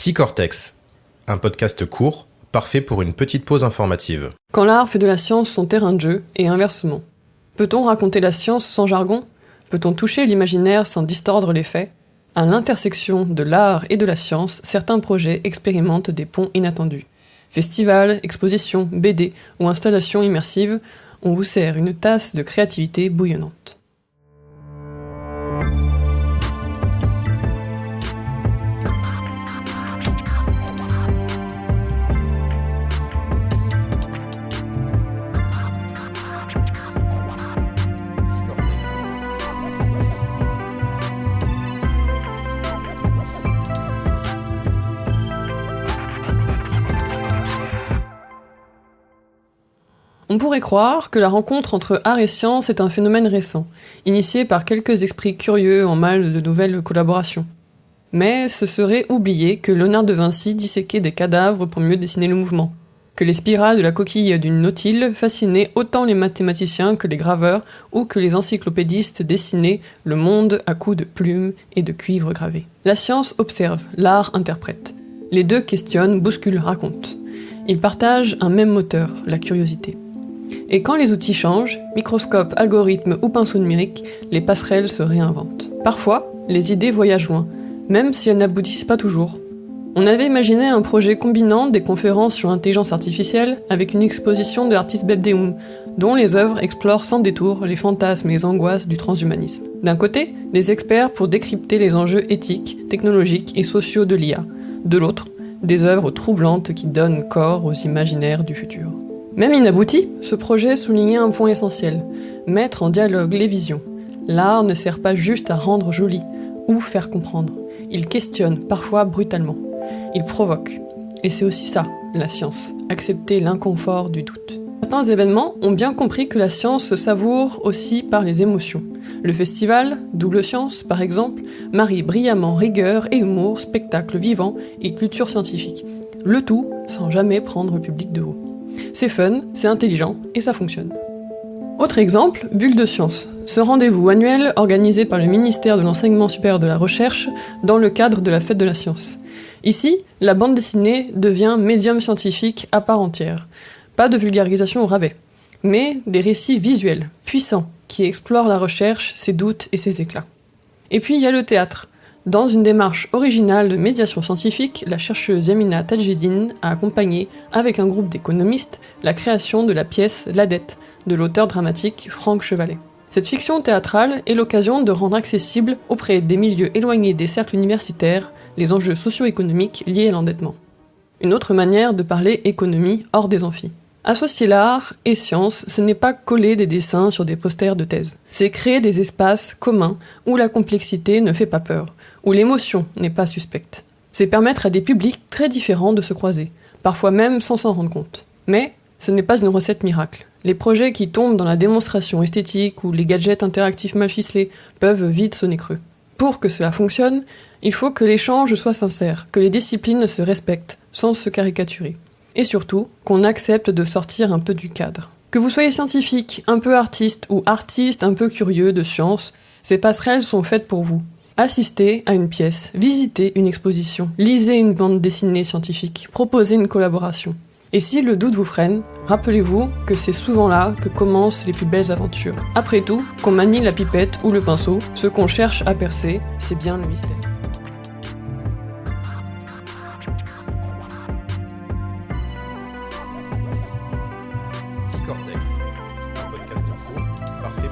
Petit Cortex, un podcast court, parfait pour une petite pause informative. Quand l'art fait de la science son terrain de jeu, et inversement. Peut-on raconter la science sans jargon ? Peut-on toucher l'imaginaire sans distordre les faits ? À l'intersection de l'art et de la science, certains projets expérimentent des ponts inattendus. Festivals, expositions, BD ou installations immersives, on vous sert une tasse de créativité bouillonnante. On pourrait croire que la rencontre entre art et science est un phénomène récent, initié par quelques esprits curieux en mal de nouvelles collaborations. Mais ce serait oublier que Léonard de Vinci disséquait des cadavres pour mieux dessiner le mouvement, que les spirales de la coquille d'une nautile fascinaient autant les mathématiciens que les graveurs ou que les encyclopédistes dessinaient le monde à coups de plumes et de cuivre gravé. La science observe, l'art interprète. Les deux questionnent, bousculent, racontent. Ils partagent un même moteur, la curiosité. Et quand les outils changent, microscope, algorithme ou pinceau numérique, les passerelles se réinventent. Parfois, les idées voyagent loin, même si elles n'aboutissent pas toujours. On avait imaginé un projet combinant des conférences sur l'intelligence artificielle avec une exposition de l'artiste Bebdeum, dont les œuvres explorent sans détour les fantasmes et les angoisses du transhumanisme. D'un côté, des experts pour décrypter les enjeux éthiques, technologiques et sociaux de l'IA. De l'autre, des œuvres troublantes qui donnent corps aux imaginaires du futur. Même inabouti, ce projet soulignait un point essentiel, mettre en dialogue les visions. L'art ne sert pas juste à rendre joli ou faire comprendre. Il questionne, parfois brutalement. Il provoque. Et c'est aussi ça, la science, accepter l'inconfort du doute. Certains événements ont bien compris que la science se savoure aussi par les émotions. Le festival, Double Science par exemple, marie brillamment rigueur et humour, spectacle vivant et culture scientifique. Le tout sans jamais prendre le public de haut. C'est fun, c'est intelligent et ça fonctionne. Autre exemple, Bulle de Science, ce rendez-vous annuel organisé par le ministère de l'Enseignement supérieur de la Recherche dans le cadre de la Fête de la Science. Ici, la bande dessinée devient médium scientifique à part entière. Pas de vulgarisation au rabais, mais des récits visuels, puissants, qui explorent la recherche, ses doutes et ses éclats. Et puis il y a le théâtre. Dans une démarche originale de médiation scientifique, la chercheuse Yamina Tadjedine a accompagné, avec un groupe d'économistes, la création de la pièce La Dette, de l'auteur dramatique Franck Chevalet. Cette fiction théâtrale est l'occasion de rendre accessible auprès des milieux éloignés des cercles universitaires les enjeux socio-économiques liés à l'endettement. Une autre manière de parler économie hors des amphis. Associer l'art et science, ce n'est pas coller des dessins sur des posters de thèse. C'est créer des espaces communs où la complexité ne fait pas peur, où l'émotion n'est pas suspecte. C'est permettre à des publics très différents de se croiser, parfois même sans s'en rendre compte. Mais ce n'est pas une recette miracle. Les projets qui tombent dans la démonstration esthétique ou les gadgets interactifs mal ficelés peuvent vite sonner creux. Pour que cela fonctionne, il faut que l'échange soit sincère, que les disciplines se respectent, sans se caricaturer. Et surtout, qu'on accepte de sortir un peu du cadre. Que vous soyez scientifique, un peu artiste ou artiste un peu curieux de science, ces passerelles sont faites pour vous. Assistez à une pièce, visitez une exposition, lisez une bande dessinée scientifique, proposez une collaboration. Et si le doute vous freine, rappelez-vous que c'est souvent là que commencent les plus belles aventures. Après tout, qu'on manie la pipette ou le pinceau, ce qu'on cherche à percer, c'est bien le mystère. Petit Cortex, un podcast court, parfait